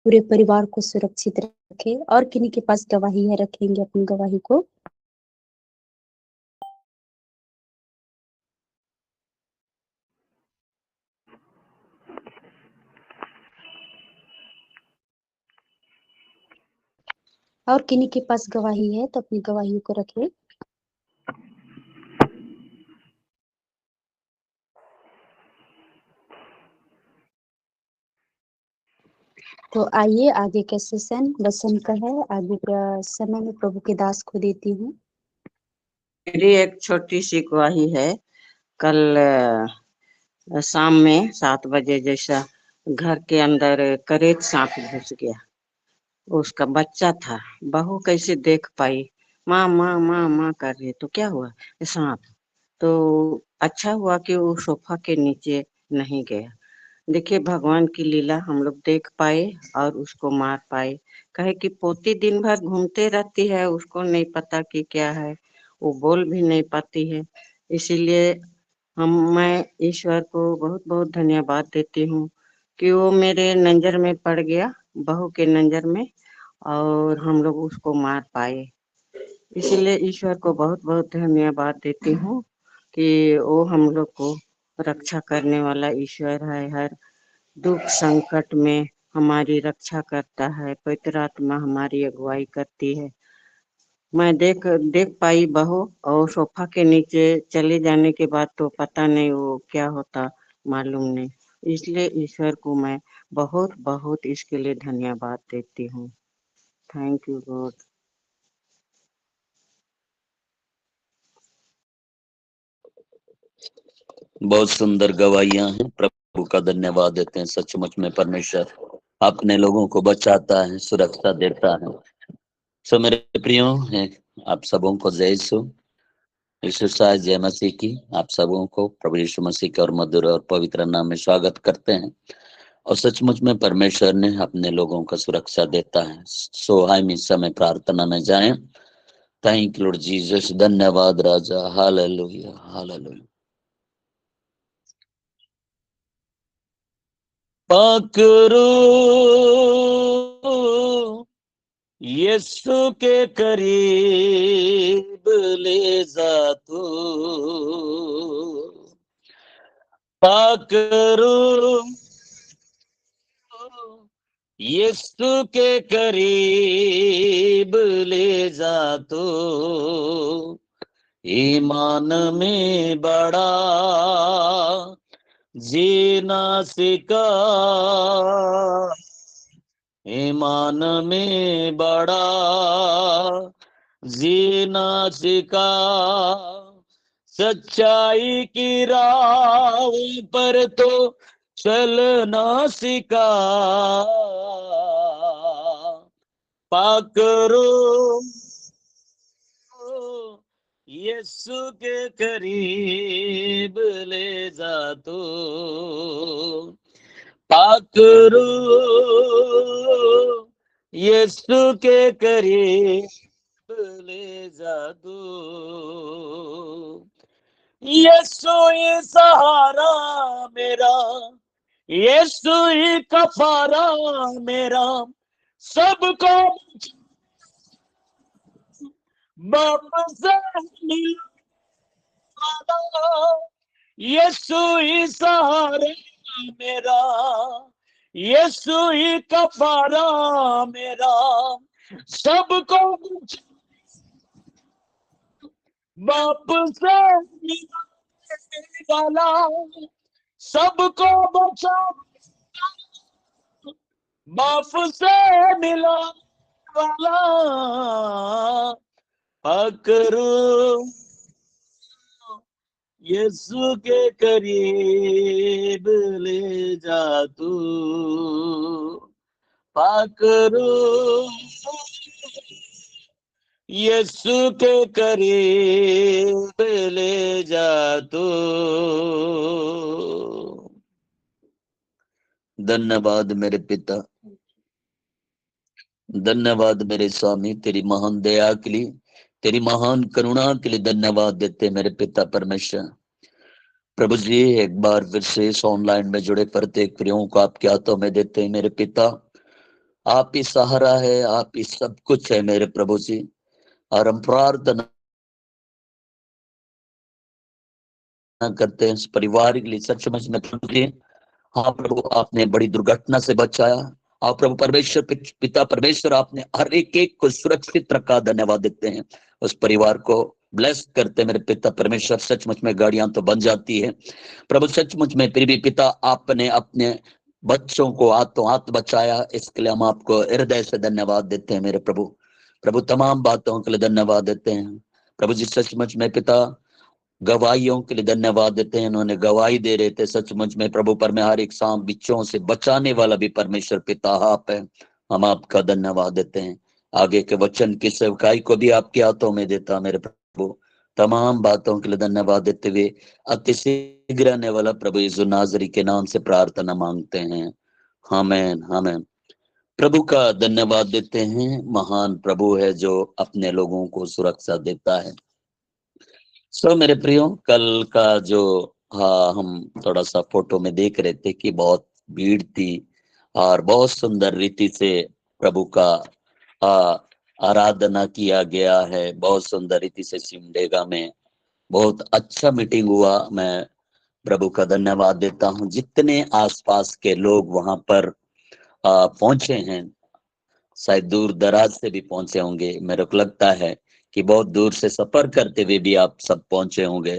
पूरे परिवार को सुरक्षित रखे और किन्हीं के पास गवाही है, रखेंगे अपनी गवाही को। और किन्हीं के पास गवाही है तो अपनी गवाही को रखें। तो आइए आगे का सेशन वचन का है। आगे का समय में प्रभु के दास को देती हूँ। मेरी एक छोटी सी गवाही है। कल शाम में 7 बजे जैसा घर के अंदर करेत सांप घुस गया। उसका बच्चा था। बहू कैसे देख पाई, माँ माँ माँ माँ कर रही, तो क्या हुआ, ये सांप। तो अच्छा हुआ कि वो सोफा के नीचे नहीं गया। देखिए भगवान की लीला, हम लोग देख पाए और उसको मार पाए। कहे कि पोती दिन भर घूमते रहती है, उसको नहीं पता कि क्या है, वो बोल भी नहीं पाती है। इसीलिए मैं ईश्वर को बहुत बहुत धन्यवाद देती हूँ कि वो मेरे नजर में पड़ गया, बहू के नजर में, और हम लोग उसको मार पाए। इसीलिए ईश्वर को बहुत बहुत धन्यवाद देती हूँ कि वो हम लोग को रक्षा करने वाला ईश्वर है। हर दुख संकट में हमारी रक्षा करता है, पवित्र आत्मा हमारी अगुवाई करती है। मैं देख देख पाई बहू, और सोफा के नीचे चले जाने के बाद तो पता नहीं वो क्या होता, मालूम नहीं। इसलिए ईश्वर को मैं बहुत बहुत इसके लिए धन्यवाद देती हूँ। Thank you God. बहुत सुंदर गवाहियां हैं, प्रभु का धन्यवाद देते हैं। सचमुच में परमेश्वर अपने लोगों को बचाता है, सुरक्षा देता है। सो मेरे प्रियो हैं, आप सबों को जय यीशु जय मसीह की। आप सबों को प्रभु यीशु मसीह के और मधुर और पवित्र नाम में स्वागत करते हैं। और सचमुच में परमेश्वर ने अपने लोगों का सुरक्षा देता है। सो हम इस समय प्रार्थना में जाएं। थैंक यू लॉर्ड जीसस, धन्यवाद राजा, हालेलुया हालेलुया। पकड़ो यीशु के करीब ले जा तू, पकड़ो यीशु के करीब ले जा तू, ईमान में बड़ा जीना सिखा, ईमान में बड़ा जीना सिखा, सच्चाई की राह पर तो चलना सिखा, पकड़ो यीशु के करीब ले जा तू, पकड़ो यीशु के करीब ले जा तू, यीशु ही सहारा मेरा, यीशु ही कफारा मेरा, सबको वापस यीशु ही सहारा मेरा, यीशु ही कफारा मेरा, सबको वापस वाला, सबको बचा वापस मिला वाला, पकड़ो यीशु के करीब ले जा तू, पकड़ो यीशु के करीब ले जा तू। धन्यवाद मेरे पिता, धन्यवाद मेरे स्वामी, तेरी महान दया के लिए, तेरी महान करुणा के लिए धन्यवाद देते मेरे पिता परमेश्वर। प्रभु जी एक बार फिर से इस ऑनलाइन में जुड़े प्रत्येक प्रियों को आपके हाथों में देते हैं मेरे पिता। आप ही सहारा है, आप ही सब कुछ है मेरे प्रभु जी। और हम प्रार्थना करते हैं इस परिवार के लिए, सच में प्रभु जी। हाँ प्रभु, आपने बड़ी दुर्घटना से बचाया। आप प्रभु परमेश्वर, पिता परमेश्वर, आपने हर एक को सुरक्षित रखा। धन्यवाद देते हैं, उस परिवार को ब्लेस करते हैं मेरे पिता परमेश्वर। सचमुच में गाड़ियां तो बन जाती है प्रभु, सचमुच में फिर भी पिता आपने अपने बच्चों को हाथों हाथ बचाया। इसके लिए हम आपको हृदय से धन्यवाद देते हैं मेरे प्रभु। प्रभु तमाम बातों के लिए धन्यवाद देते हैं प्रभु जी। सचमुच में पिता गवाहियों के लिए धन्यवाद देते हैं, उन्होंने गवाही दे रहे थे। सचमुच में प्रभु पर में हर एक सांप बिच्छों से बचाने वाला भी परमेश्वर पिता आप है। हम आपका धन्यवाद देते हैं। आगे के वचन की सेवकाई को भी आपके हाथों में देता मेरे प्रभु। तमाम बातों के लिए धन्यवाद देते हुए अति शीघ्र आने वाला प्रभु यीशु नाजरी के नाम से प्रार्थना मांगते हैं, आमीन आमीन। प्रभु का धन्यवाद देते हैं। महान प्रभु है जो अपने लोगों को सुरक्षा देता है। मेरे प्रियो, कल का जो हम थोड़ा सा फोटो में देख रहे थे कि बहुत भीड़ थी और बहुत सुंदर रीति से प्रभु का आराधना किया गया है। बहुत सुंदर रीति से सिमडेगा में बहुत अच्छा मीटिंग हुआ। मैं प्रभु का धन्यवाद देता हूँ। जितने आसपास के लोग वहां पर पहुंचे हैं, शायद दूर दराज से भी पहुंचे होंगे। मेरे को लगता है कि बहुत दूर से सफर करते हुए भी आप सब पहुंचे होंगे।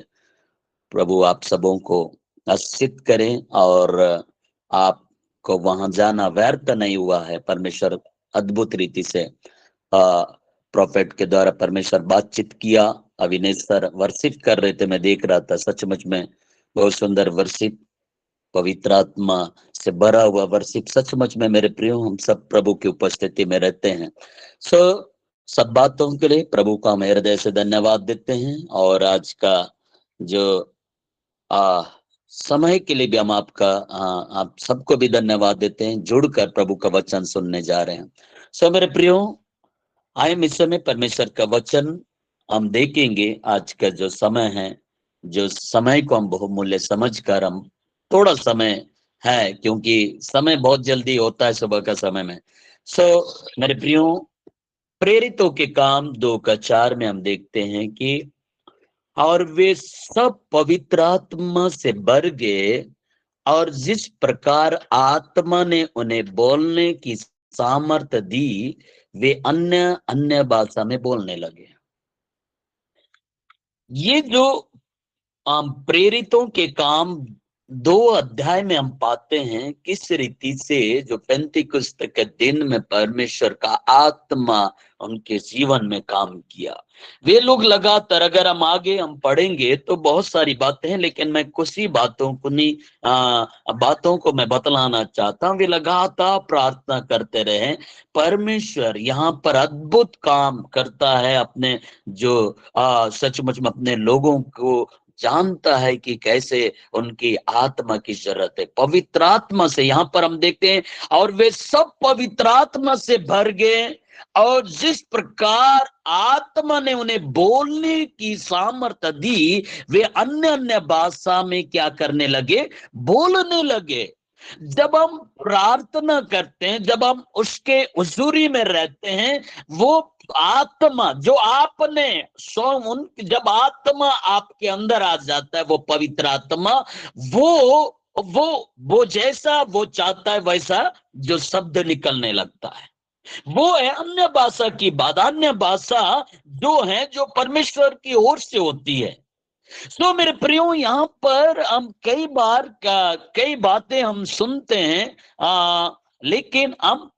प्रभु आप सबों को आशीषित करें और आपको वहां जाना व्यर्थ नहीं हुआ है। परमेश्वर अद्भुत रीति से प्रोफेट के द्वारा परमेश्वर बातचीत किया। अविनेश सर वर्शिप कर रहे थे, मैं देख रहा था। सचमुच में बहुत सुंदर वर्शिप, पवित्र आत्मा से भरा हुआ वर्शिप। सचमुच में मेरे प्रियो, हम सब प्रभु की उपस्थिति में रहते हैं। सब बातों के लिए प्रभु का हम हृदय से धन्यवाद देते हैं। और आज का जो समय के लिए भी हम आपका आप सबको भी धन्यवाद देते हैं, जुड़कर प्रभु का वचन सुनने जा रहे हैं। मेरे प्रियो, आए इस समय परमेश्वर का वचन हम देखेंगे। आज का जो समय है, जो समय को हम बहुमूल्य समझकर हम थोड़ा समय है, क्योंकि समय बहुत जल्दी होता है सुबह का समय में। मेरे प्रियो, प्रेरितों के काम 2:4 में हम देखते हैं कि और वे सब पवित्र आत्मा से भर गए और जिस प्रकार आत्मा ने उन्हें बोलने की सामर्थ्य दी, वे अन्य अन्य भाषा में बोलने लगे। ये जो प्रेरितों के काम 2 अध्याय में हम पाते हैं किस रीति से जो पेंतिकुस्त के दिन में परमेश्वर का आत्मा उनके जीवन में काम किया। वे लोग लगातार, अगर हम आगे हम पढ़ेंगे तो बहुत सारी बातें हैं, लेकिन मैं कुछ ही बातों को नहीं बातों को मैं बतलाना चाहता हूँ। वे लगातार प्रार्थना करते रहे। परमेश्वर यहाँ पर अद्भुत काम करता है, अपने जो सचमुच में अपने लोगों को जानता है कि कैसे उनकी आत्मा की जरूरत है। पवित्र आत्मा से यहाँ पर हम देखते हैं और वे सब पवित्र आत्मा से भर गए और जिस प्रकार आत्मा ने उन्हें बोलने की सामर्थ्य दी, वे अन्य अन्य भाषा में क्या करने लगे, बोलने लगे। जब हम प्रार्थना करते हैं, जब हम उसके हुजूरी में रहते हैं, वो आत्मा जो आपने जब आत्मा आपके अंदर आ जाता है, वो पवित्र आत्मा, वो जैसा वो चाहता है वैसा जो शब्द निकलने लगता है, वो है अन्य भाषा की बात। अन्य भाषा जो है, जो परमेश्वर की ओर से होती है। मेरे प्रियो, यहाँ पर हम कई बार कई बातें हम सुनते हैं, लेकिन हम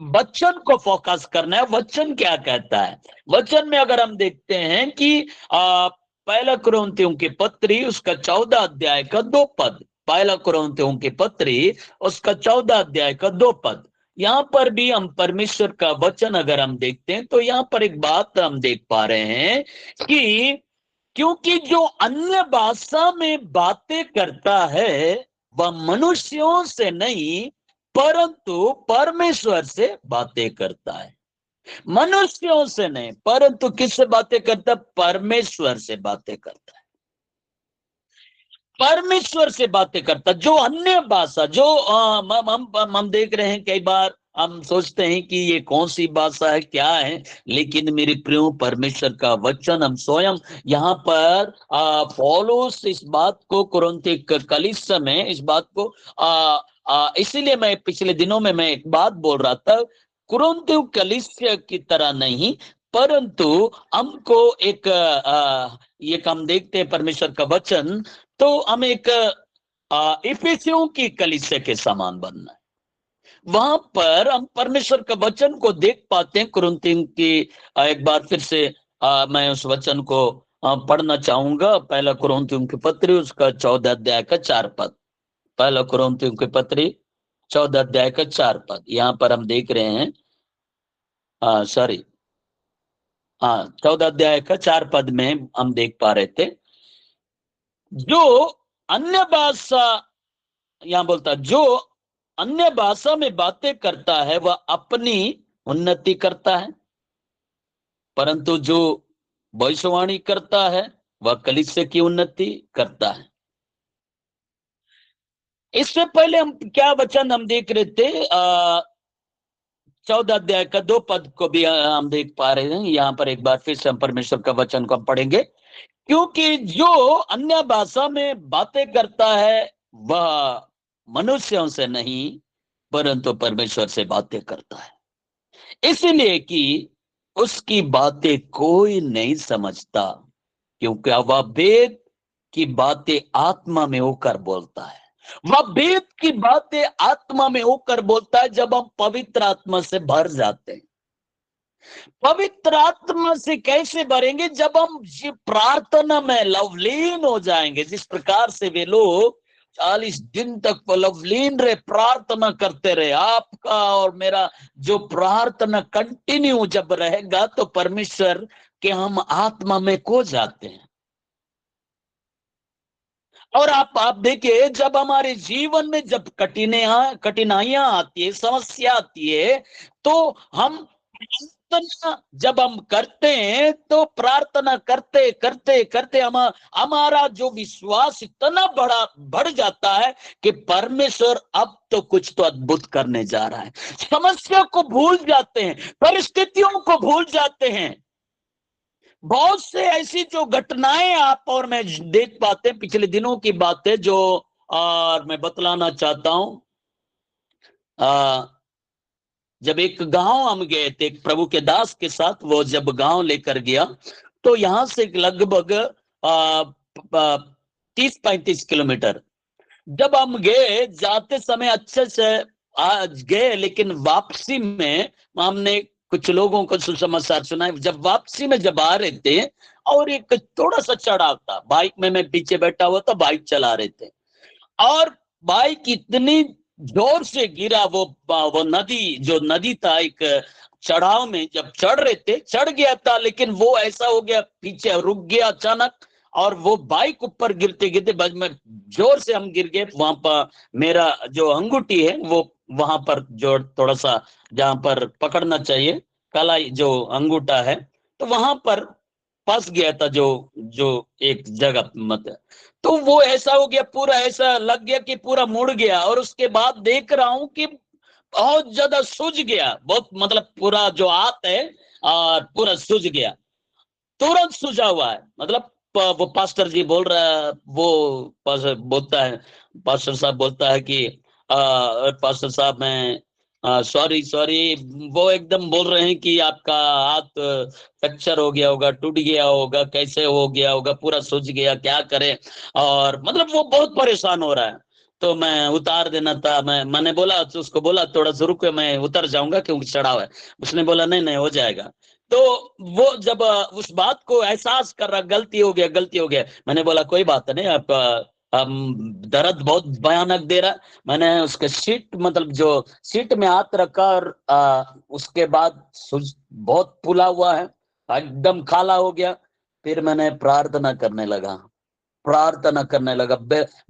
वचन को फोकस करना है। वचन क्या कहता है? वचन में अगर हम देखते हैं कि पहला कुरिन्थियों की पत्री उसका 14 अध्याय का 2 पद, पहला कुरिन्थियों की पत्री उसका 14 अध्याय का 2 पद, यहाँ पर भी हम परमेश्वर का वचन अगर हम देखते हैं तो यहाँ पर एक बात हम देख पा रहे हैं कि क्योंकि जो अन्य भाषा में बातें करता है वह मनुष्यों से नहीं परंतु परमेश्वर से बातें करता है। मनुष्यों से नहीं परंतु किससे बातें करता है? परमेश्वर से बातें करता है। परमेश्वर से बातें करता। जो अन्य भाषा जो हम देख रहे हैं कई बार हम सोचते हैं कि ये कौन सी भाषा है, क्या है, लेकिन मेरे प्रियो परमेश्वर का वचन हम स्वयं यहाँ पर पौलुस इस बात को कुरिन्थी कलीसिया में इस बात को इसीलिए मैं पिछले दिनों में मैं एक बात बोल रहा था, कुरिन्थी कलीसिया की तरह नहीं, परंतु हमको एक ये हम देखते हैं परमेश्वर का वचन, तो हम एक इफिसियों की कलीसिया के समान बनना है। वहां पर हम परमेश्वर का वचन को देख पाते हैं। कुरिन्थी की एक बार फिर से मैं उस वचन को पढ़ना चाहूंगा। पहला कुरिन्थियों की पत्री उसका 14 अध्याय का 4 पद। पहला कुरिन्थियों की पत्री 14 अध्याय का 4 पद। यहाँ पर हम देख रहे हैं, सॉरी, 14 अध्याय का 4 पद में हम देख पा रहे थे, जो अन्य भाषा, यहाँ बोलता जो अन्य भाषा में बातें करता है वह अपनी उन्नति करता है, परंतु जो भविष्यवाणी करता है वह कलीसिया की उन्नति करता है। इससे पहले हम क्या वचन हम देख रहे थे, 14 अध्याय का 2 पद को भी हम देख पा रहे हैं। यहाँ पर एक बार फिर से हम परमेश्वर का वचन को हम पढ़ेंगे। क्योंकि जो अन्य भाषा में बातें करता है वह मनुष्यों से नहीं परंतु परमेश्वर से बातें करता है, इसलिए कि उसकी बातें कोई नहीं समझता, क्योंकि वह वेद की बातें आत्मा में होकर बोलता है। वह वेद की बातें आत्मा में होकर बोलता है जब हम पवित्र आत्मा से भर जाते हैं। पवित्र आत्मा से कैसे भरेंगे? जब हम प्रार्थना में लवलीन हो जाएंगे। जिस प्रकार से वे लोग 40 दिन तक लवलीन रहे, प्रार्थना करते रहे, आपका और मेरा जो प्रार्थना कंटिन्यू जब रहेगा तो परमेश्वर के हम आत्मा में खो जाते हैं। और आप देखिए, जब हमारे जीवन में जब कठिनाइयां आती है, समस्या आती है, तो हम प्रार्थना जब हम करते हैं तो प्रार्थना करते करते करते हमारा जो विश्वास इतना बढ़ जाता है कि परमेश्वर अब तो कुछ तो अद्भुत करने जा रहा है। समस्या को भूल जाते हैं, परिस्थितियों को भूल जाते हैं। बहुत से ऐसी जो घटनाएं आप और मैं देख पाते हैं, पिछले दिनों की बातें जो और मैं बतलाना चाहता हूं। जब एक गांव हम गए थे एक प्रभु के दास के साथ, वो जब गांव लेकर गया तो यहां से लगभग 30-35 किलोमीटर जब हम गए, जाते समय अच्छे से आज गए, लेकिन वापसी में हमने कुछ लोगों को सुसमाचार सुनाए। जब वापसी में जब आ रहे थे और एक थोड़ा सा चढ़ाव था, बाइक में मैं पीछे बैठा हुआ था, बाइक चला रहे थे और बाइक इतनी जोर से गिरा, वो नदी जो नदी था, एक चढ़ाव में जब चढ़ रहे थे, चढ़ गया था, लेकिन वो ऐसा हो गया पीछे रुक गया अचानक और वो बाइक ऊपर गिरते गिरते बस में जोर से हम गिर गए। वहां पर मेरा जो अंगूठी है वो वहां पर जो थोड़ा सा जहां पर पकड़ना चाहिए कलाई जो अंगूठा है, तो वहां पर फंस गया था जो जो एक जगह मत, तो वो ऐसा हो गया, पूरा ऐसा लग गया कि पूरा मुड़ गया। और उसके बाद देख रहा हूं कि बहुत ज्यादा सूज गया, बहुत मतलब पूरा जो हाथ है और पूरा सूज गया, तुरंत सूझा हुआ है। मतलब वो पास्टर जी बोल रहा है, वो पास्टर बोलता है, पास्टर साहब बोलता है कि पास्टर साहब मैं सॉरी, वो एकदम बोल रहे हैं कि आपका हाथ फ्रैक्चर हो गया होगा, टूट गया होगा, कैसे हो गया होगा, पूरा सूज गया, क्या करे। और मतलब वो बहुत परेशान हो रहा है। तो मैं उतार देना था, मैंने बोला उसको, बोला थोड़ा सा रुको, मैं उतर जाऊंगा क्योंकि चढ़ाव है। उसने बोला नहीं नहीं हो जाएगा। तो वो जब उस बात को एहसास कर रहा, गलती हो गया, मैंने बोला कोई बात नहीं, आप दर्द बहुत भयानक दे रहा। मैंने उसके सीट मतलब जो सीट में हाथ रखा और उसके बाद बहुत फूला हुआ है, एकदम काला हो गया। फिर मैंने प्रार्थना करने लगा,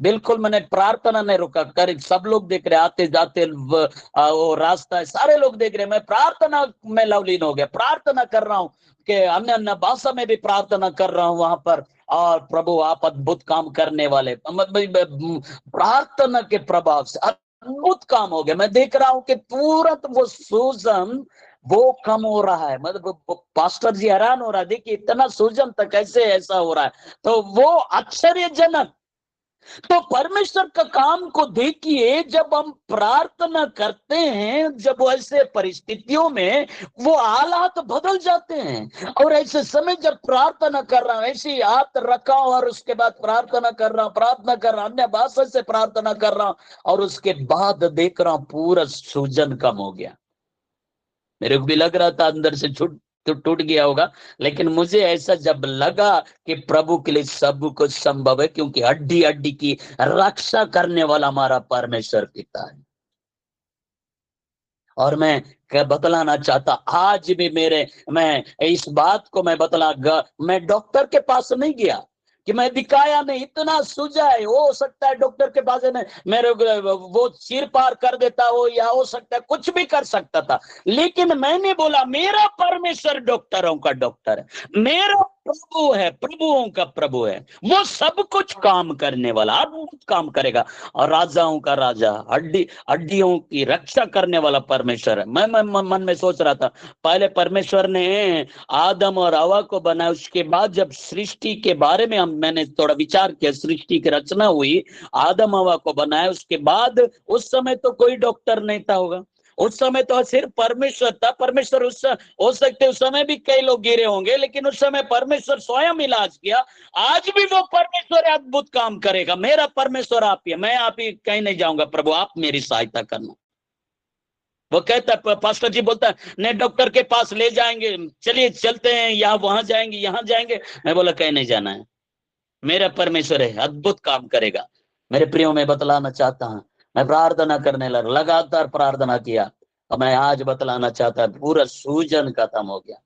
बिल्कुल मैंने प्रार्थना नहीं रुका कर, सब लोग देख रहे, आते जाते वो रास्ता है, सारे लोग देख रहे, मैं प्रार्थना में लवलीन हो गया, प्रार्थना कर रहा हूँ कि अन्य अन्य भाषा में भी प्रार्थना कर रहा हूँ वहां पर। और प्रभु आप अद्भुत काम करने वाले, प्रार्थना के प्रभाव से अद्भुत काम हो गया। मैं देख रहा हूं कि तुरंत वो सूजन वो कम हो रहा है। मतलब पास्टर जी हैरान हो रहा है, देखिए इतना सूजन तक कैसे ऐसा हो रहा है। तो वो आश्चर्यजनक। तो परमेश्वर का काम को देखिए, जब हम प्रार्थना करते हैं, जब ऐसे परिस्थितियों में वो हालात बदल जाते हैं। और ऐसे समय जब प्रार्थना कर रहा हूं, ऐसी हाथ रखा हूं और उसके बाद प्रार्थना कर रहा हूं, अन्य भाषा से प्रार्थना कर रहा हूं, और उसके बाद देख रहा हूं पूरा सूजन कम हो गया। मेरे को भी लग रहा था अंदर से तो टूट गया होगा, लेकिन मुझे ऐसा जब लगा कि प्रभु के लिए सब कुछ संभव है, क्योंकि हड्डी हड्डी की रक्षा करने वाला हमारा परमेश्वर पिता है। और मैं बतलाना चाहता, आज भी मैं इस बात को मैं मैं डॉक्टर के पास नहीं गया कि मैं दिखाया नहीं, इतना सूजा है। हो सकता है डॉक्टर के पास है, मेरे वो सिर पार कर देता हो, या हो सकता है कुछ भी कर सकता था, लेकिन मैंने बोला मेरा परमेश्वर डॉक्टरों का डॉक्टर है, मेरा प्रभु है, प्रभुओं का प्रभु है, वो सब कुछ काम करने वाला, अद्भुत काम करेगा। और राजाओं का राजा, हड्डियों की रक्षा करने वाला परमेश्वर है। मैं मन में सोच रहा था, पहले परमेश्वर ने आदम और हवा को बनाया, उसके बाद जब सृष्टि के बारे में मैंने थोड़ा विचार किया, सृष्टि की रचना हुई, आदम हवा को बनाया, उसके बाद उस समय तो कोई डॉक्टर नहीं था होगा, उस समय तो सिर्फ परमेश्वर था। परमेश्वर हो सकते उस समय भी कई लोग गिरे होंगे, लेकिन उस समय परमेश्वर स्वयं इलाज किया। आज भी वो परमेश्वर अद्भुत काम करेगा। मेरा परमेश्वर आप ही है, मैं आप ही कहीं नहीं जाऊंगा, प्रभु आप मेरी सहायता करना। वो कहता है, पास्टर जी बोलता है नहीं डॉक्टर के पास ले जाएंगे, चलिए चलते हैं, यहाँ वहां जाएंगे, यहाँ जाएंगे। मैं बोला कहीं नहीं जाना है, मेरा परमेश्वर है, अद्भुत काम करेगा। मेरे प्रियो में बतलाना चाहता हूं, मैं प्रार्थना करने लगा, लगातार प्रार्थना किया, और मैं आज बतलाना चाहता हूं पूरा सूजन खत्म हो गया।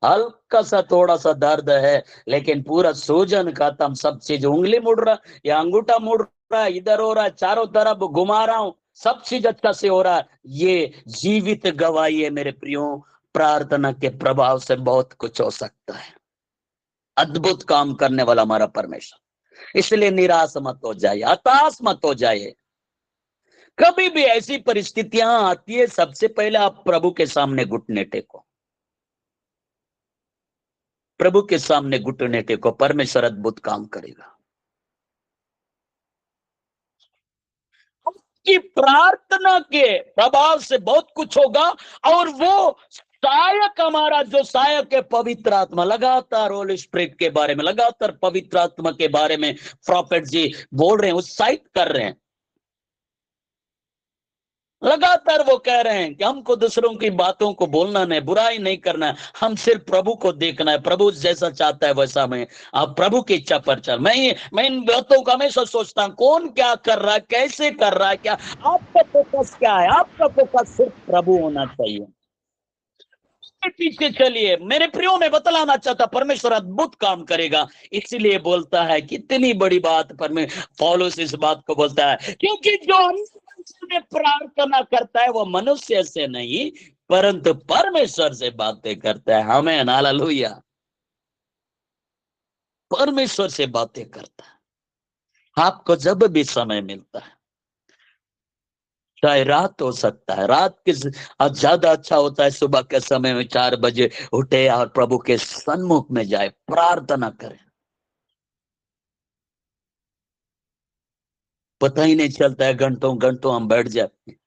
हल्का सा थोड़ा सा दर्द है, लेकिन पूरा सूजन खत्म। सब चीज, उंगली मुड़ रहा या अंगूठा मुड़ रहा है, इधर हो रहा है, चारों तरफ घुमा रहा हूं, सब चीज अच्छा से हो रहा है। ये जीवित गवाही है मेरे प्रियो, प्रार्थना के प्रभाव से बहुत कुछ हो सकता है। अद्भुत काम करने वाला हमारा परमेश्वर, इसलिए निराश मत हो जाइए, हताश मत हो जाइए। कभी भी ऐसी परिस्थितियां आती है, सबसे पहले आप प्रभु के सामने घुटने टेको, प्रभु के सामने घुटने टेको, परमेश्वर अद्भुत काम करेगा। की प्रार्थना के प्रभाव से बहुत कुछ होगा। और वो सहायक, हमारा जो सहायक है पवित्र आत्मा, लगातार होली स्पिरिट के बारे में, लगातार पवित्र आत्मा के बारे में प्रॉफेट जी बोल रहे हैं, उत्साहित कर रहे हैं। लगातार वो कह रहे हैं कि हमको दूसरों की बातों को बोलना नहीं, बुराई नहीं करना है, हम सिर्फ प्रभु को देखना है, प्रभु जैसा चाहता है वैसा मैं, आप प्रभु की इच्छा पर चल। मैं इन बातों का हमेशा सोचता हूं, कौन क्या कर रहा है, कैसे कर रहा है, क्या आपका फोकस क्या है? आपका फोकस सिर्फ प्रभु होना चाहिए। पीछे चलिए। मेरे प्रियो में बतलाना चाहता, परमेश्वर अद्भुत काम करेगा। इसीलिए बोलता है, कितनी बड़ी बात पौलुस इस बात को बोलता है, क्योंकि जो में प्रार्थना करता है वो मनुष्य से नहीं परंतु परमेश्वर से बातें करता है। हमें हालेलुया, परमेश्वर से बातें करता है। आपको जब भी समय मिलता है, चाहे रात हो सकता है, रात के ज्यादा अच्छा होता है, सुबह के समय में 4 बजे उठे और प्रभु के सन्मुख में जाए, प्रार्थना करें। पता ही नहीं चलता है, घंटों घंटों हम बैठ जाते हैं।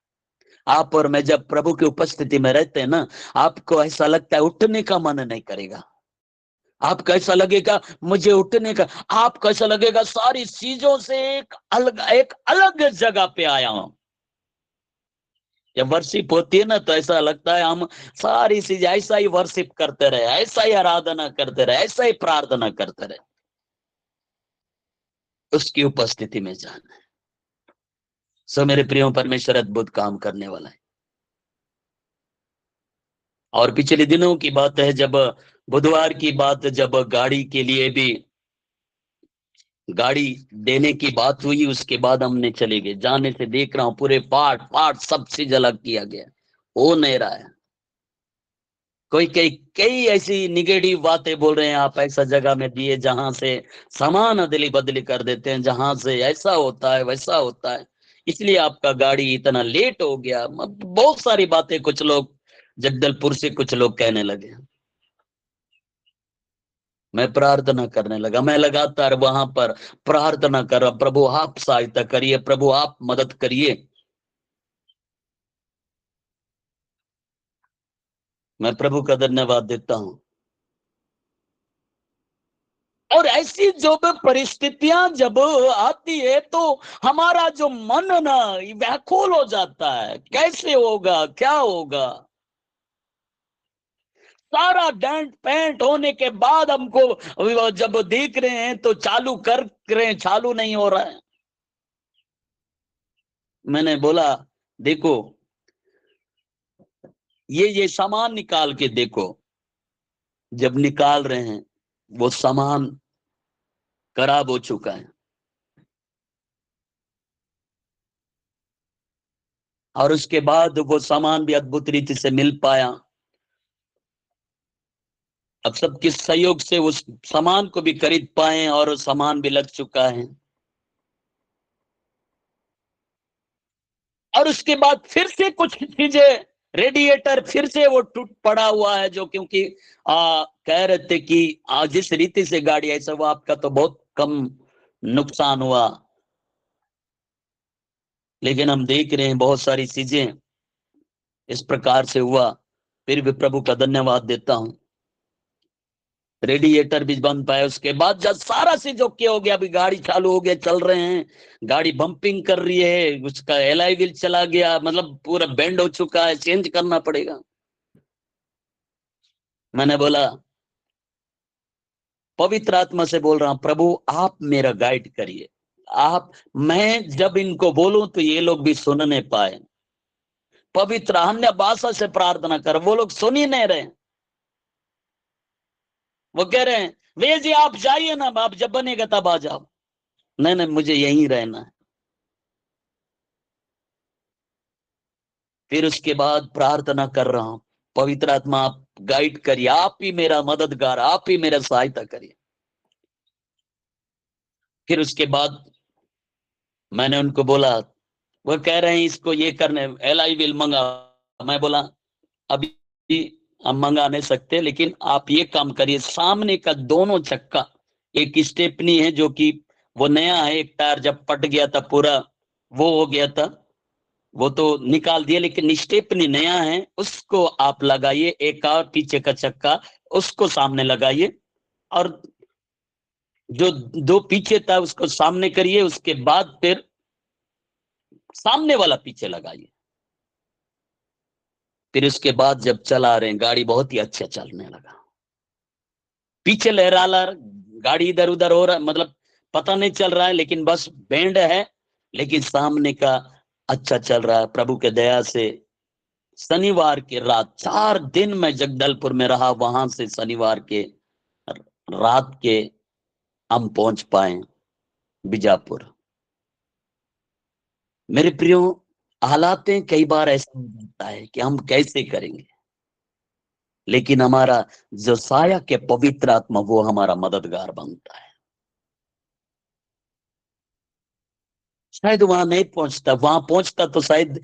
आप और मैं जब प्रभु की उपस्थिति में रहते हैं ना, आपको ऐसा लगता है उठने का मन नहीं करेगा। आपको ऐसा लगेगा मुझे उठने का, आपको ऐसा लगेगा सारी चीजों से एक अलग जगह पे आया हूं। जब वर्शिप होती है ना, तो ऐसा लगता है हम सारी चीज ऐसा ही वर्शिप करते रहे, ऐसा ही आराधना करते रहे, ऐसा ही प्रार्थना करते रहे। उसकी उपस्थिति में जाना है। सो मेरे प्रियो, परमेश्वर अद्भुत काम करने वाला है। और पिछले दिनों की बात है, जब बुधवार की बात, जब गाड़ी के लिए भी गाड़ी देने की बात हुई, उसके बाद हमने चले गए। जाने से देख रहा हूं पूरे पार्ट सब चीज अलग किया गया, हो नहीं रहा है। कई ऐसी निगेटिव बातें बोल रहे हैं, आप ऐसा जगह में दिए जहां से सामान अदली बदली कर देते हैं, जहां से ऐसा होता है वैसा होता है। इसलिए आपका गाड़ी इतना लेट हो गया। बहुत सारी बातें कुछ लोग जगदलपुर से कुछ लोग कहने लगे। मैं प्रार्थना करने लगा, मैं लगातार वहां पर प्रार्थना कर रहा, प्रभु आप सहायता करिए, प्रभु आप मदद करिए। मैं प्रभु का धन्यवाद देता हूं। और ऐसी जो भी परिस्थितियां जब आती है तो हमारा जो मन ना व्याकुल हो जाता है, कैसे होगा, क्या होगा। सारा डेंट पेंट होने के बाद हमको जब देख रहे हैं तो चालू कर रहे हैं, चालू नहीं हो रहा है। मैंने बोला देखो ये सामान निकाल के देखो। जब निकाल रहे हैं वो सामान खराब हो चुका है, और उसके बाद वो सामान भी अद्भुत रीति से मिल पाया। अब सबके सहयोग से उस सामान को भी खरीद पाए और सामान भी लग चुका है। और उसके बाद फिर से कुछ चीजें, रेडिएटर फिर से वो टूट पड़ा हुआ है, जो क्योंकि कह रहे थे कि जिस रीति से गाड़ी ऐसा हुआ आपका तो बहुत कम नुकसान हुआ, लेकिन हम देख रहे हैं बहुत सारी चीजें इस प्रकार से हुआ। फिर भी प्रभु का धन्यवाद देता हूं, रेडिएटर भी बन पाया। उसके बाद जब सारा चीज ओके हो गया, अभी गाड़ी चालू हो गया, चल रहे हैं, गाड़ी बम्पिंग कर रही है, उसका एलआई व्हील चला गया, मतलब पूरा बेंड हो चुका है, चेंज करना पड़ेगा। मैंने बोला पवित्र आत्मा से बोल रहा हूं, प्रभु आप मेरा गाइड करिए। आप, मैं जब इनको बोलूं तो ये लोग भी सुनने पाए। पवित्र अन्य भाषा से प्रार्थना कर, वो लोग सुन ही नहीं रहे। वो कह रहे हैं वे जी आप जाइए ना, आप जब बनेगा तब आ जाओ। नहीं नहीं, मुझे यहीं रहना है। फिर उसके बाद प्रार्थना कर रहा हूं, पवित्र आत्मा आप गाइड करिए, आप ही मेरा मददगार, आप ही मेरा सहायता करिए। फिर उसके बाद मैंने उनको बोला, वो कह रहे हैं इसको ये करने, एलआई व्हील मंगा। मैं बोला अभी हम मंगा नहीं सकते, लेकिन आप ये काम करिए, सामने का दोनों चक्का, एक स्टेपनी है जो कि वो नया है, एक टायर जब पट गया था पूरा वो हो गया था, वो तो निकाल दिया, लेकिन स्टेपनी नया है, उसको आप लगाइए। एक और पीछे का चक्का उसको सामने लगाइए, और जो दो पीछे था उसको सामने करिए, उसके बाद फिर सामने वाला पीछे लगाइए। फिर उसके बाद जब चला रहे हैं, गाड़ी बहुत ही अच्छा चलने लगा। पीछे लहरा ला, गाड़ी इधर उधर हो रहा, मतलब पता नहीं चल रहा है, लेकिन बस बैंड है, लेकिन सामने का अच्छा चल रहा है प्रभु के दया से। शनिवार के रात 4 दिन मैं जगदलपुर में रहा, वहां से शनिवार के रात के हम पहुंच पाए बीजापुर। मेरे प्रियो, हालातें कई बार ऐसा हो जाता है कि हम कैसे करेंगे, लेकिन हमारा जो साया के पवित्र आत्मा वो हमारा मददगार बनता है। शायद वहां नहीं पहुंचता, वहां पहुंचता तो शायद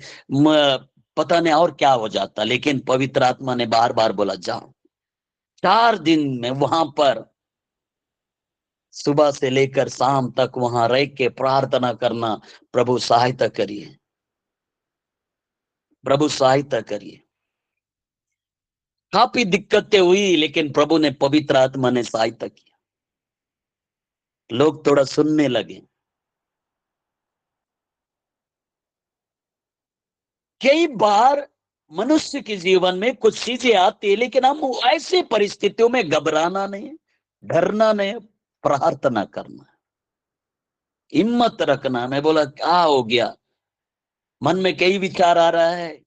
पता नहीं और क्या हो जाता, लेकिन पवित्र आत्मा ने बार बार बोला जाओ। 4 दिन में वहां पर सुबह से लेकर शाम तक वहां रह के प्रार्थना करना, प्रभु सहायता करिए, प्रभु सहायता करिए। काफी दिक्कतें हुई, लेकिन प्रभु ने, पवित्र आत्मा ने सहायता किया। लोग थोड़ा सुनने लगे। कई बार मनुष्य के जीवन में कुछ चीजें आती है, लेकिन हम ऐसे परिस्थितियों में घबराना नहीं, डरना नहीं, प्रार्थना करना, हिम्मत रखना। मैं बोला क्या हो गया, मन में कई विचार आ रहा है।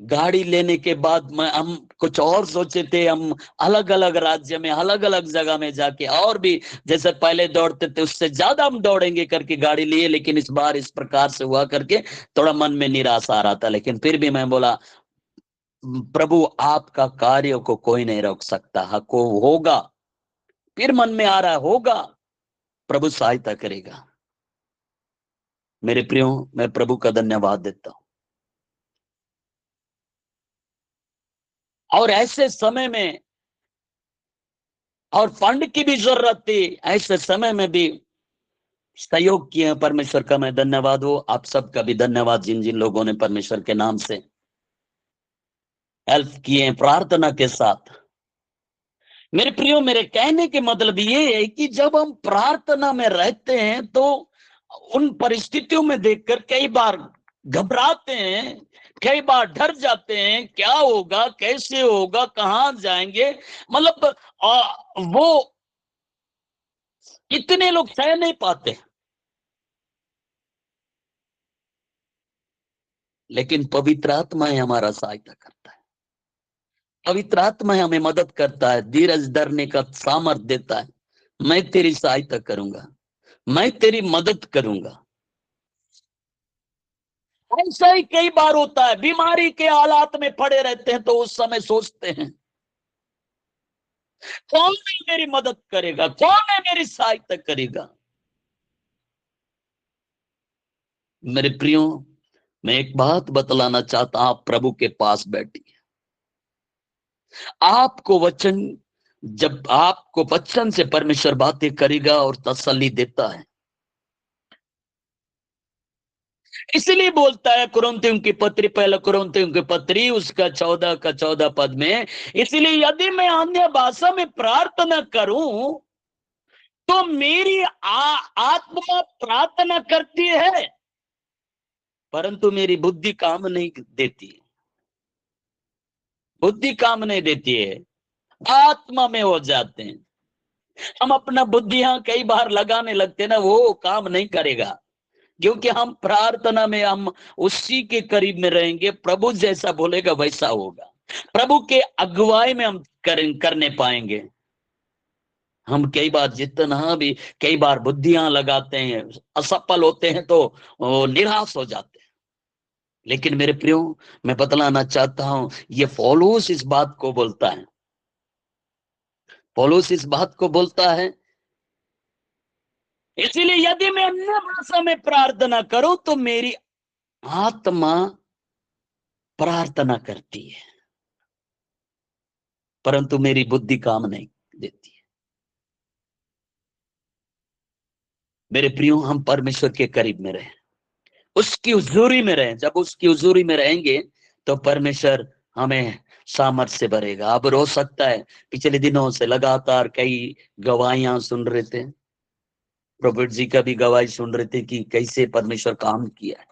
गाड़ी लेने के बाद मैं, हम कुछ और सोचे थे, हम अलग अलग राज्य में, अलग अलग जगह में जाके और भी जैसे पहले दौड़ते थे उससे ज्यादा हम दौड़ेंगे करके गाड़ी लिए, लेकिन इस बार इस प्रकार से हुआ करके थोड़ा मन में निराशा आ रहा था। लेकिन फिर भी मैं बोला प्रभु आपका कार्य को कोई नहीं रोक सकता, को होगा। फिर मन में आ रहा होगा, प्रभु सहायता करेगा। मेरे प्रियो, मैं प्रभु का धन्यवाद देता हूं। और ऐसे समय में, और फंड की भी जरूरत थी, ऐसे समय में भी सहयोग किए परमेश्वर का मैं धन्यवाद हो। आप सबका भी धन्यवाद, जिन जिन लोगों ने परमेश्वर के नाम से हेल्प किए प्रार्थना के साथ। मेरे प्रियो, मेरे कहने के मतलब ये है कि जब हम प्रार्थना में रहते हैं तो उन परिस्थितियों में देखकर कई बार घबराते हैं, कई बार डर जाते हैं, क्या होगा, कैसे होगा, कहां जाएंगे। मतलब वो इतने लोग सह नहीं पाते, लेकिन पवित्र आत्मा ही हमारा सहायता करता है। पवित्र आत्मा हमें मदद करता है, धीरज धरने का सामर्थ्य देता है। मैं तेरी सहायता करूंगा, मैं तेरी मदद करूंगा। ऐसा ही कई बार होता है, बीमारी के हालात में पड़े रहते हैं तो उस समय सोचते हैं कौन है मेरी मदद करेगा, कौन है मेरी सहायता करेगा। मेरे प्रियो, मैं एक बात बतलाना चाहता हूं, आप प्रभु के पास बैठिए। आपको वचन, जब आपको वचन से परमेश्वर बातें करेगा और तसल्ली देता है, इसलिए बोलता है कुरिन्थियों की पत्री, पहला कुरिन्थियों की पत्री उसका 14 का 14 पद में, इसलिए यदि मैं अन्य भाषा में प्रार्थना करूं तो मेरी आत्मा प्रार्थना करती है, परंतु मेरी बुद्धि काम नहीं देती है। बुद्धि काम नहीं देती है, आत्मा में हो जाते हैं हम। अपना बुद्धियां कई बार लगाने लगते हैं ना, वो काम नहीं करेगा, क्योंकि हम प्रार्थना में हम उसी के करीब में रहेंगे। प्रभु जैसा बोलेगा वैसा होगा, प्रभु के अगुवाई में हम करने पाएंगे। हम कई बार जितना भी कई बार बुद्धियां लगाते हैं, असफल होते हैं तो निराश हो जाते हैं। लेकिन मेरे प्रियो, मैं बतलाना चाहता हूं, ये पौलुस इस बात को बोलता है, पौलुस इस बात को बोलता है, इसीलिए यदि मैं अन्य भाषा में प्रार्थना करूं तो मेरी आत्मा प्रार्थना करती है, परंतु मेरी बुद्धि काम नहीं देती है। मेरे प्रियो, हम परमेश्वर के करीब में रहें, उसकी हुजूरी में रहें। जब उसकी हुजूरी में रहेंगे तो परमेश्वर हमें सामर्थ से भरेगा। अब हो सकता है पिछले दिनों से लगातार कई गवाहियां सुन रहे थे, प्रॉफिट जी का भी गवाही सुन रहे थे कि कैसे परमेश्वर काम किया है।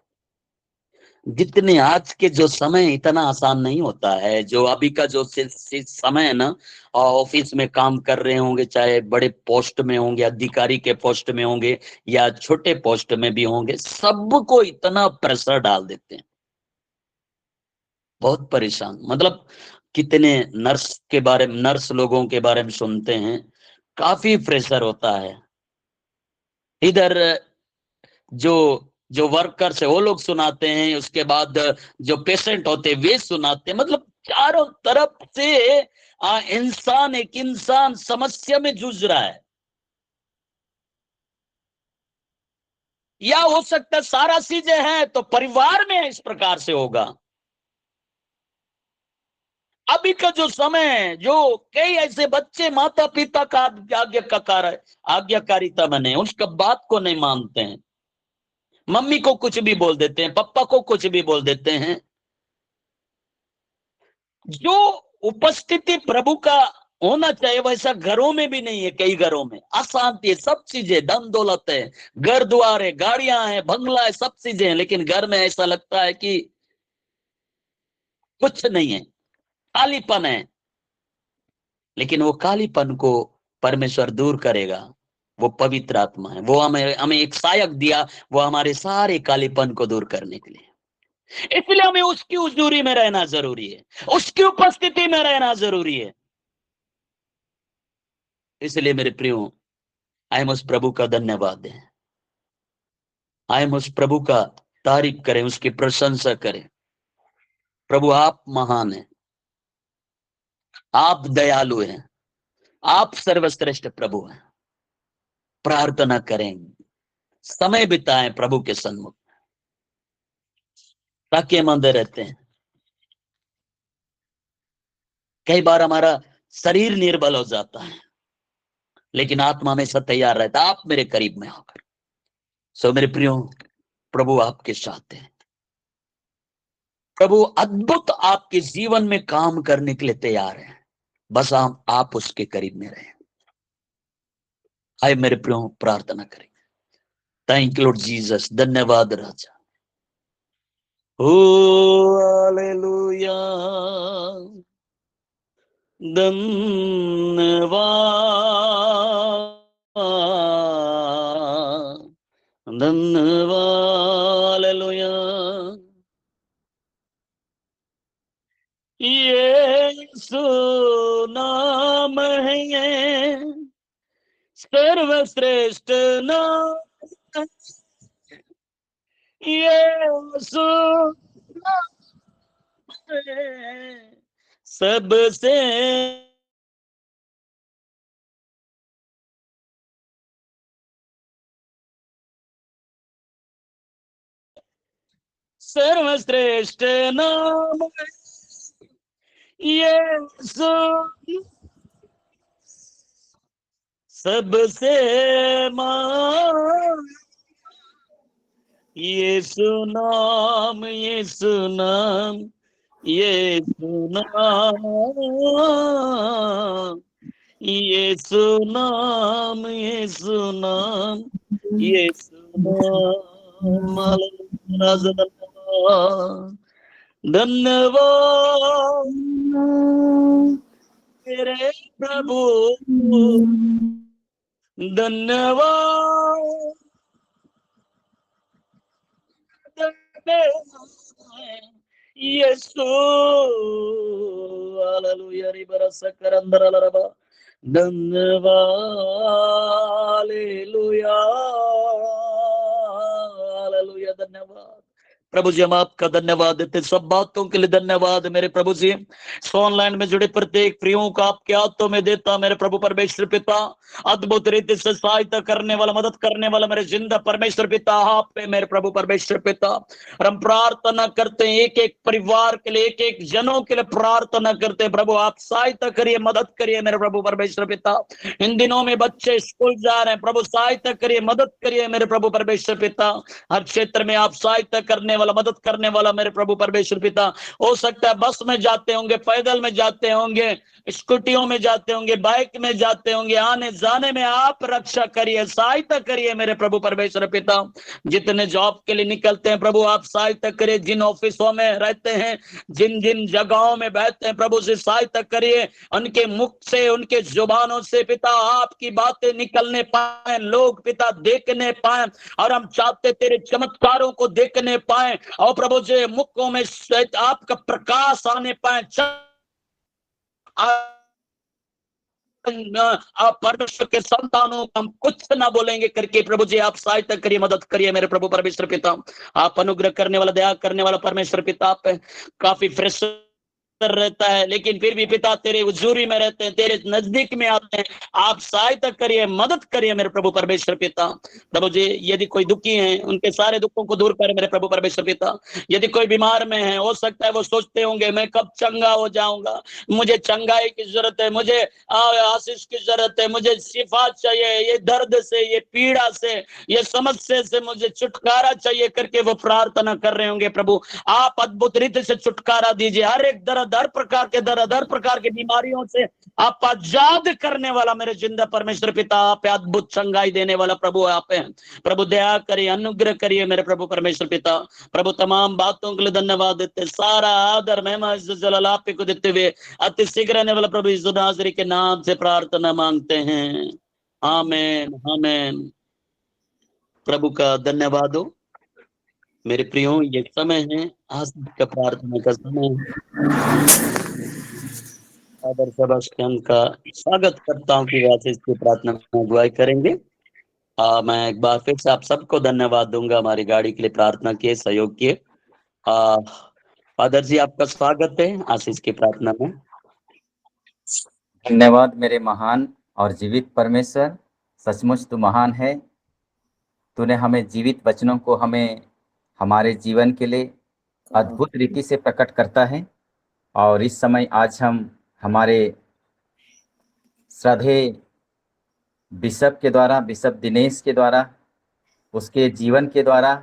जितने आज के जो समय इतना आसान नहीं होता है, जो अभी का जो समय है ना, ऑफिस में काम कर रहे होंगे, चाहे बड़े पोस्ट में होंगे, अधिकारी के पोस्ट में होंगे या छोटे पोस्ट में भी होंगे, सबको इतना प्रेशर डाल देते हैं, बहुत परेशान। मतलब कितने नर्स लोगों के बारे में सुनते हैं, काफी प्रेशर होता है। इधर जो जो वर्कर्स है वो लोग सुनाते हैं, उसके बाद जो पेशेंट होते हैं वे सुनाते हैं। मतलब चारों तरफ से एक इंसान समस्या में जूझ रहा है। या हो सकता है सारा चीजें हैं तो परिवार में इस प्रकार से होगा। अभी का जो समय है, जो कई ऐसे बच्चे माता पिता का आज्ञाकारिता बने, उसका बात को नहीं मानते हैं, मम्मी को कुछ भी बोल देते हैं, पापा को कुछ भी बोल देते हैं। जो उपस्थिति प्रभु का होना चाहिए वैसा घरों में भी नहीं है। कई घरों में अशांति है, सब चीजें, धन दौलत है, घर द्वार है, गाड़ियां हैं, बंगला है, सब चीजें हैं, लेकिन घर में ऐसा लगता है कि कुछ नहीं है, खालीपन है। लेकिन वो खालीपन को परमेश्वर दूर करेगा, वो पवित्र आत्मा है। वो हमें हमें एक सहायक दिया, वो हमारे सारे कालीपन को दूर करने के लिए। इसलिए हमें उसकी हुजूरी में रहना जरूरी है, उसकी उपस्थिति में रहना जरूरी है। इसलिए मेरे प्रियो, आए हम उस प्रभु का धन्यवाद दें, आए हम उस प्रभु का तारीफ करें, उसकी प्रशंसा करें। प्रभु आप महान हैं, आप दयालु हैं, आप सर्वश्रेष्ठ प्रभु हैं। प्रार्थना करें, समय बिताएं प्रभु के सन्मुख, ताकेमंद रहते हैं। कई बार हमारा शरीर निर्बल हो जाता है, लेकिन आत्मा हमेशा तैयार रहता है, आप मेरे करीब में होकर। सो मेरे प्रियो, प्रभु आपके साथ है। प्रभु अद्भुत आपके जीवन में काम करने के लिए तैयार है, बस आप उसके करीब में रहे। आए मेरे प्रियो, प्रार्थना करें। थैंक यू लॉर्ड जीसस, धन्यवाद राजा। ओ हालेलुया, धन्यवाद, धन्यवाद, हालेलुया। यीशु नाम है ये सर्वश्रेष्ठ नाम, यीशु नाम है सबसे सर्वश्रेष्ठ नाम है यीशु, सबसे महान यीशु नाम, यीशु नाम, यीशु नाम, यीशु नाम, यीशु नाम, यीशु नाम। राजा धन्यवाद, धन्यवाद मेरे प्रभु, धन्यवाद, यीशु, हालेलुया, रिबरसकरंदरलरबा, धन्यवाद, हालेलुया, हालेलुया, धन्यवाद प्रभु जी। हम आपका धन्यवाद देते, सब बातों के लिए धन्यवाद मेरे प्रभु जी। ऑनलाइन में जुड़े प्रत्येक प्रियों को आपके हाथों में देता मेरे प्रभु परमेश्वर पिता। अद्भुत रीति से सहायता करने वाला, मदद करने वाला मेरे जिंदा परमेश्वर पिता आप पे मेरे प्रभु परमेश्वर पिता। और हम प्रार्थना करते हैं, एक एक परिवार के लिए, एक एक जनों के लिए प्रार्थना करते हैं प्रभु, आप सहायता करिए, मदद करिए मेरे प्रभु परमेश्वर पिता। इन दिनों में बच्चे स्कूल जा रहे हैं प्रभु, सहायता करिए, मदद करिए मेरे प्रभु परमेश्वर पिता। हर क्षेत्र में आप सहायता करने वाला, मदद करने वाला मेरे प्रभु परमेश्वर पिता। हो सकता है बस में जाते होंगे, पैदल में जाते होंगे, स्कूटियों में जाते होंगे, बाइक में जाते होंगे, आने जाने में आप रक्षा करिए, सहायता करिए मेरे प्रभु परमेश्वर पिता। जितने जॉब के लिए निकलते हैं प्रभु, आप सहायता करिए, जिन ऑफिसों में रहते हैं, जिन जिन जगहों में बैठते हैं प्रभु से सहायता करिए। उनके मुख से, उनके जुबानों से पिता आपकी बातें निकलने पाए, लोग पिता देखने पाए, और हम चाहते तेरे चमत्कारों को देखने पाए, और प्रभु जी मुखों में आपका प्रकाश आने पाए। परमेश्वर के संतानों को हम कुछ ना बोलेंगे करके प्रभु जी आप सहायता करिए, मदद करिए मेरे प्रभु परमेश्वर पिता। आप अनुग्रह करने वाला, दया करने वाला परमेश्वर पिता। आप काफी फ्रेश रहता है, लेकिन फिर भी पिता तेरे हुजूरी में रहते हैं, तेरे नजदीक में आते हैं, आप सहायता करिए, मदद करिए मेरे प्रभु परमेश्वर पिता। प्रभु जी यदि कोई दुखी है, उनके सारे दुखों को दूर करें मेरे प्रभु परमेश्वर पिता। यदि कोई बीमार में है, हो सकता है वो सोचते होंगे मैं कब चंगा हो जाऊंगा, मुझे चंगाई की जरूरत है, मुझे आशीष की जरूरत है, मुझे शिफा चाहिए, ये दर्द से, ये पीड़ा से, ये समस्या से मुझे छुटकारा चाहिए करके वो प्रार्थना कर रहे होंगे प्रभु। आप अद्भुत रीति से छुटकारा दीजिए, हर एक दर्द, हर प्रकार के दर्द, हर प्रकार की बीमारियों से आप आजाद करने वाला मेरे जिंदा परमेश्वर पिता। आप अद्भुत चंगाई देने वाला प्रभु आप हैं प्रभु। दया करिए, अनुग्रह करिए मेरे प्रभु परमेश्वर पिता। प्रभु तमाम बातों के लिए धन्यवाद देते, सारा आदर महिमा इज्जत जलाल आप ही को देते हुए अति शीघ्र आने वाला प्रभु यीशु नासरी के नाम से प्रार्थना मांगते हैं, आमेन, आमेन। प्रभु का धन्यवाद हो मेरे प्रियो। ये समय है आज का प्रार्थना का समय है। फादर सेबास्टियन का स्वागत करता हूँ कि वैसे इसकी प्रार्थना में अगुवाई करेंगे। मैं एक बार फिर से आप सबको धन्यवाद दूंगा, हमारी गाड़ी के लिए प्रार्थना किए, सहयोग किए। फादर जी आपका स्वागत है आशीष की प्रार्थना में। धन्यवाद मेरे महान और जीवित परमेश्वर, सचमुच तू महान है। तूने हमें जीवित वचनों को हमें हमारे जीवन के लिए अद्भुत रीति से प्रकट करता है। और इस समय आज हम हमारे श्रद्धेय बिशप के द्वारा, बिशप दिनेश के द्वारा, उसके जीवन के द्वारा,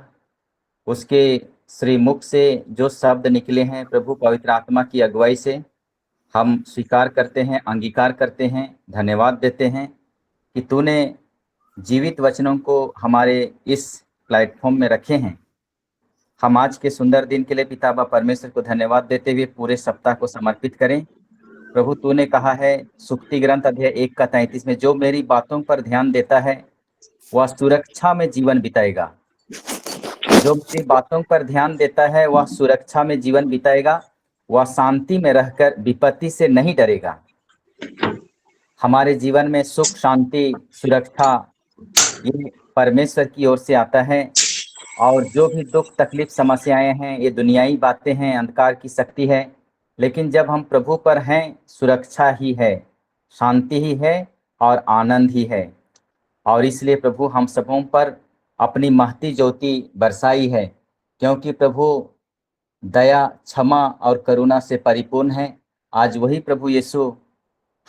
उसके श्री मुख से जो शब्द निकले हैं प्रभु पवित्र आत्मा की अगुवाई से, हम स्वीकार करते हैं, अंगीकार करते हैं, धन्यवाद देते हैं कि तूने जीवित वचनों को हमारे इस प्लेटफॉर्म में रखे हैं। हम आज के सुंदर दिन के लिए पिता बा परमेश्वर को धन्यवाद देते हुए पूरे सप्ताह को समर्पित करें। प्रभु तूने कहा है सुक्ति ग्रंथ अध्याय 1 का 33 में, जो मेरी बातों पर ध्यान देता है वह सुरक्षा में जीवन बिताएगा। जो मेरी बातों पर ध्यान देता है वह सुरक्षा में जीवन बिताएगा, वह शांति में रहकर विपत्ति से नहीं डरेगा। हमारे जीवन में सुख, शांति, सुरक्षा ये परमेश्वर की ओर से आता है। और जो भी दुख, तकलीफ, समस्याएं हैं ये दुनियाई बातें हैं, अंधकार की शक्ति है। लेकिन जब हम प्रभु पर हैं, सुरक्षा ही है, शांति ही है और आनंद ही है। और इसलिए प्रभु हम सबों पर अपनी महती ज्योति बरसाई है, क्योंकि प्रभु दया, क्षमा और करुणा से परिपूर्ण है। आज वही प्रभु यीशु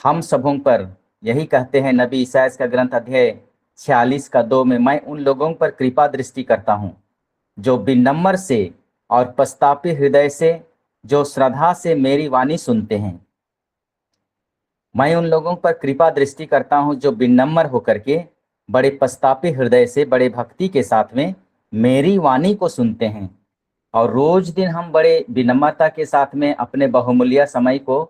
हम सबों पर यही कहते हैं, नबी ईसायाह का ग्रंथ अध्याय 46 का 2 में, मैं उन लोगों पर कृपा दृष्टि करता हूँ जो विनम्र से और पश्चातापी हृदय से, जो श्रद्धा से मेरी वाणी सुनते हैं। मैं उन लोगों पर कृपा दृष्टि करता हूँ जो विनम्र होकर के, बड़े पश्चातापी हृदय से, बड़े भक्ति के साथ में मेरी वाणी को सुनते हैं। और रोज दिन हम बड़े विनम्रता के साथ में अपने बहुमूल्य समय को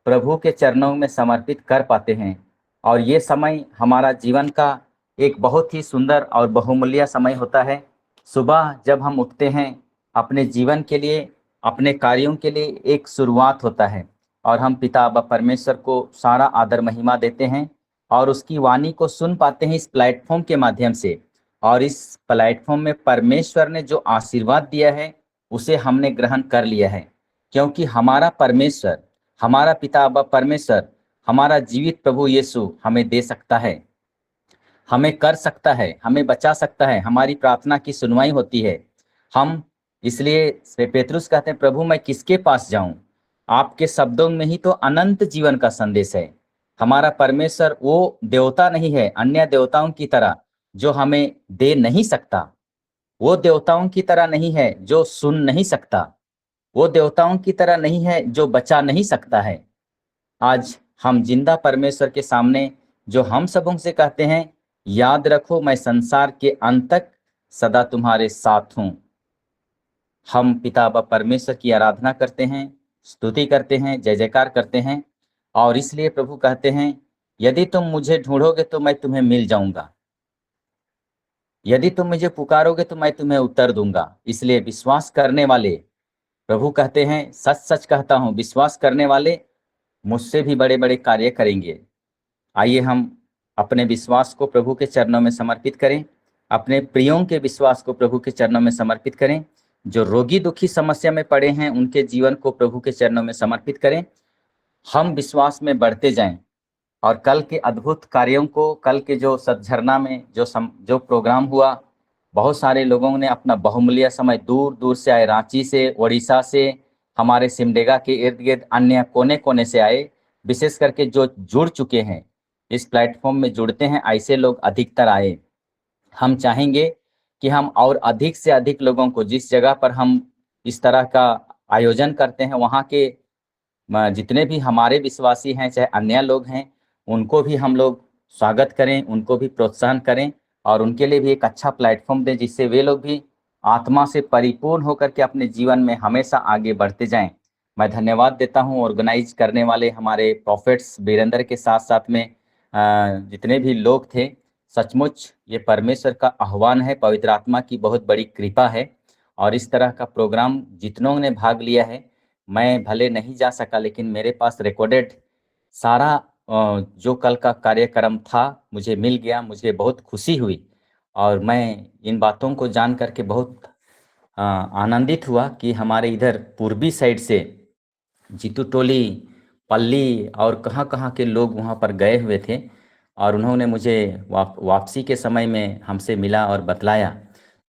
प्रभु के चरणों में समर्पित कर पाते हैं। और ये समय हमारा जीवन का एक बहुत ही सुंदर और बहुमूल्य समय होता है। सुबह जब हम उठते हैं, अपने जीवन के लिए, अपने कार्यों के लिए एक शुरुआत होता है, और हम पिता अब्बा परमेश्वर को सारा आदर महिमा देते हैं और उसकी वाणी को सुन पाते हैं इस प्लेटफॉर्म के माध्यम से। और इस प्लेटफॉर्म में परमेश्वर ने जो आशीर्वाद दिया है उसे हमने ग्रहण कर लिया है, क्योंकि हमारा परमेश्वर, हमारा पिता अब्बा परमेश्वर, हमारा जीवित प्रभु यीशु हमें दे सकता है, हमें कर सकता है, हमें बचा सकता है। हमारी प्रार्थना की सुनवाई होती है। हम इसलिए पेतरुस कहते हैं, प्रभु मैं किसके पास जाऊं, आपके शब्दों में ही तो अनंत जीवन का संदेश है। हमारा परमेश्वर वो देवता नहीं है अन्य देवताओं की तरह जो हमें दे नहीं सकता, वो देवताओं की तरह नहीं है जो सुन नहीं सकता, वो देवताओं की तरह नहीं है जो बचा नहीं सकता है। आज हम जिंदा परमेश्वर के सामने जो हम सबों से कहते हैं, याद रखो मैं संसार के अंत तक सदा तुम्हारे साथ हूं। हम पिता बाप परमेश्वर की आराधना करते हैं, स्तुति करते हैं, जय जयकार करते हैं। और इसलिए प्रभु कहते हैं, यदि तुम मुझे ढूंढोगे तो मैं तुम्हें मिल जाऊंगा, यदि तुम मुझे पुकारोगे तो मैं तुम्हें उत्तर दूंगा। इसलिए विश्वास करने वाले, प्रभु कहते हैं सच सच कहता हूं, विश्वास करने वाले मुझसे भी बड़े बड़े कार्य करेंगे। आइए हम अपने विश्वास को प्रभु के चरणों में समर्पित करें, अपने प्रियों के विश्वास को प्रभु के चरणों में समर्पित करें। जो रोगी दुखी समस्या में पड़े हैं उनके जीवन को प्रभु के चरणों में समर्पित करें। हम विश्वास में बढ़ते जाएं और कल के अद्भुत कार्यों को, कल के जो सतझरना में जो प्रोग्राम हुआ, बहुत सारे लोगों ने अपना बहुमूल्य समय दूर दूर से आए, रांची से, उड़ीसा से, हमारे सिमडेगा के इर्द गिर्द अन्य कोने कोने से आए। विशेष करके जो जुड़ चुके हैं, इस प्लेटफॉर्म में जुड़ते हैं, ऐसे लोग अधिकतर आए। हम चाहेंगे कि हम और अधिक से अधिक लोगों को, जिस जगह पर हम इस तरह का आयोजन करते हैं वहाँ के जितने भी हमारे विश्वासी हैं, चाहे अन्य लोग हैं, उनको भी हम लोग स्वागत करें, उनको भी प्रोत्साहन करें और उनके लिए भी एक अच्छा प्लेटफॉर्म दें, जिससे वे लोग भी आत्मा से परिपूर्ण होकर के अपने जीवन में हमेशा आगे बढ़ते जाएं। मैं धन्यवाद देता हूं ऑर्गेनाइज करने वाले हमारे प्रॉफिट्स वीरेंद्र के साथ साथ में जितने भी लोग थे। सचमुच ये परमेश्वर का आह्वान है, पवित्र आत्मा की बहुत बड़ी कृपा है। और इस तरह का प्रोग्राम जितनों ने भाग लिया है, मैं भले नहीं जा सका, लेकिन मेरे पास रिकॉर्डेड सारा जो कल का कार्यक्रम था मुझे मिल गया। मुझे बहुत खुशी हुई और मैं इन बातों को जान करके बहुत आनंदित हुआ कि हमारे इधर पूर्वी साइड से जीतू टोली, पल्ली और कहाँ कहाँ के लोग वहाँ पर गए हुए थे और उन्होंने मुझे वापसी के समय में हमसे मिला और बतलाया।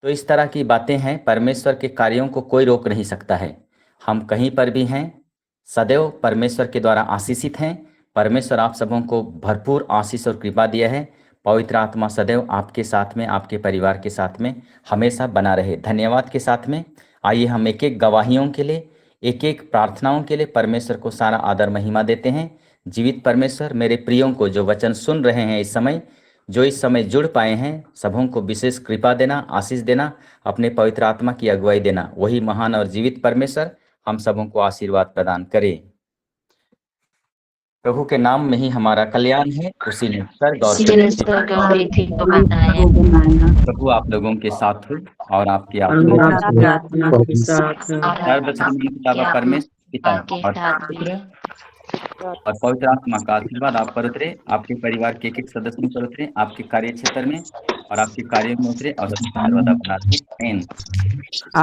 तो इस तरह की बातें हैं। परमेश्वर के कार्यों को कोई रोक नहीं सकता है। हम कहीं पर भी हैं, सदैव परमेश्वर के द्वारा आशीषित हैं। परमेश्वर आप सबों को भरपूर आशीष और कृपा दिया है। पवित्र आत्मा सदैव आपके साथ में, आपके परिवार के साथ में हमेशा बना रहे। धन्यवाद के साथ में आइए हम एक एक गवाहियों के लिए, एक एक प्रार्थनाओं के लिए परमेश्वर को सारा आदर महिमा देते हैं। जीवित परमेश्वर, मेरे प्रियों को जो वचन सुन रहे हैं इस समय, जो इस समय जुड़ पाए हैं, सबों को विशेष कृपा देना, आशीष देना, अपने पवित्र आत्मा की अगुवाई देना। वही महान और जीवित परमेश्वर हम सबों को आशीर्वाद प्रदान करे। प्रभु के नाम में ही हमारा कल्याण है, उसी ने स्वर्ग और पृथ्वी को बनाया। प्रभु आप लोगों के साथ हो और आपकी आत्मा के साथ सर्वशक्तिमान पिता परमेश्वर पिता और पुत्र और पवित्र आत्मा का आशीर्वाद आप पर उतरे, आपके परिवार के एक एक सदस्यों पर उतरे, आपके कार्य क्षेत्र में और आपके कार्यों में उतरे और सर्वदा बना रहे। आमीन।